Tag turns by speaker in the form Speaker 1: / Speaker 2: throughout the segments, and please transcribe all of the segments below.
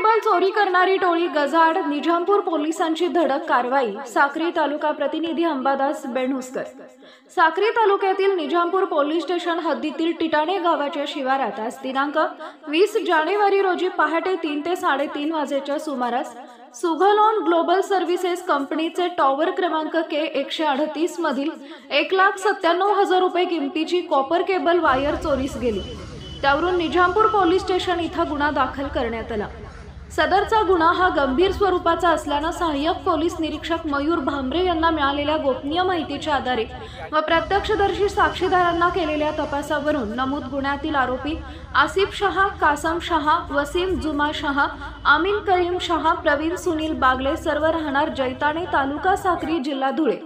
Speaker 1: Cable चोरी करणारी टोळी गजाआड, निजामपूर पोलिसांची धडक कारवाई। साक्री तालुका प्रतिनिधी अंबादास बेणुसकर। साक्री तालुक्यातील निजामपूर पोलीस स्टेशन हद्दीतील टिटाणे गावाच्या शिवारात आज दिनांक 20 जानेवारी रोजी पहाटे 3 ते 3:30 वाजेच्या सुमारास सुगलॉन ग्लोबल सर्व्हिसेस कंपनीचे टॉवर क्रमांक K138 मधील 1,97,000 रुपये किमतीची कॉपर केबल वायर चोरीस गेली। त्यावरून निजामपूर पोलीस स्टेशन इथं गुन्हा दाखल करण्यात आला। सदरचा गुन्हा हा गंभीर स्वरूपाचा असल्याने सहाय्यक पोलीस निरीक्षक मयूर भांबरे यांना मिळालेल्या गोपनीय माहितीच्या आधारे व प्रत्यक्षदर्शी साक्षीदारांना केलेल्या तपासावरून नमूद गुन्ह्यातील आरोपी आसिफ शहा, कासम शहा, वसीम जुमा शहा, आमीन करीम शहा, प्रवीण सुनील बागले सर्व राहणार जैताणे तालुका साक्री जिल्हा धुळे,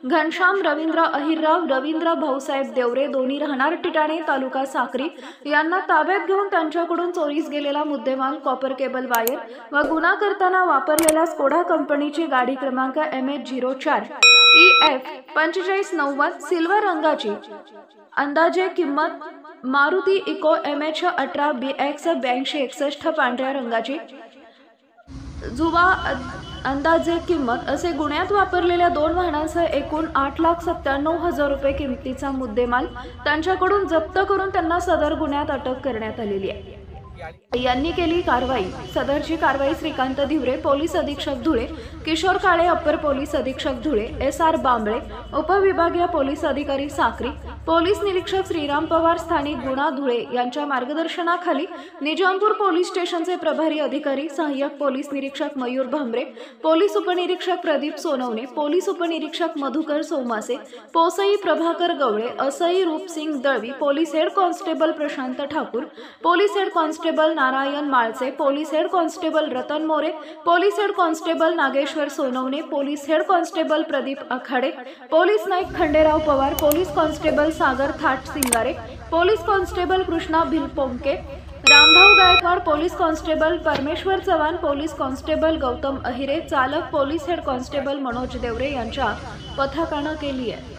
Speaker 1: घनश्याम रवींद्र अहिरराव, रवींद्र भाऊसाहेब देवरे दोन्ही राहणार टिटाणे तालुका साक्री यांना ताब्यात घेऊन त्यांच्याकडून चोरीस गेलेला मुद्देमाल कॉपर केबल वायर व गुन्हा करताना वापरलेल्या स्कोडा कंपनीची गाडी क्रमांक MH04 EF 4590 सिल्वर रंगाची, अंदाजे किंमत मारुती इको MH18 BX 8261 पांढऱ्या रंगाची, जुवा अंदाजे किंमत असे गुन्ह्यात वापरलेल्या 2 वाहनांसह एकूण 8,97,000 रुपये किमतीचा मुद्देमाल त्यांच्याकडून जप्त करून त्यांना सदर गुन्ह्यात अटक करण्यात आलेली आहे। यांनी केली कारवाई। सदरची कारवाई श्रीकांत धिवरे पोलीस अधीक्षक धुळे, किशोर काळे अप्पर पोलीस अधीक्षक धुळे, SR बांबळे उपविभागीय पोलीस अधिकारी साक्री, पोलीस निरीक्षक श्रीराम पवार स्थानिक गुन्हा धुळे यांच्या मार्गदर्शनाखाली निजामपूर पोलीस स्टेशनचे प्रभारी अधिकारी सहाय्यक पोलीस निरीक्षक मयूर भांबरे, पोलीस उपनिरीक्षक प्रदीप सोनवणे, पोलीस उपनिरीक्षक मधुकर सोमासे, पोसई प्रभाकर गवळे, असई Roopsingh Dalvi, police head constable Prashant Thakur, police head constable Narayan Malche, police head constable Ratan More, police head constable Nageshwar Sonawane, police head constable Pradeep Akhade, police Naik Khanderao Pawar, police constable Sagar Thaat Singare, police constable Krishna Bhilponke, Rambhau Gaikwad, police constable Parmeshwar Chavan, police constable Gautam Ahire, चालक police head constable Manoj Devre यांच्या पथकाने केली आहे।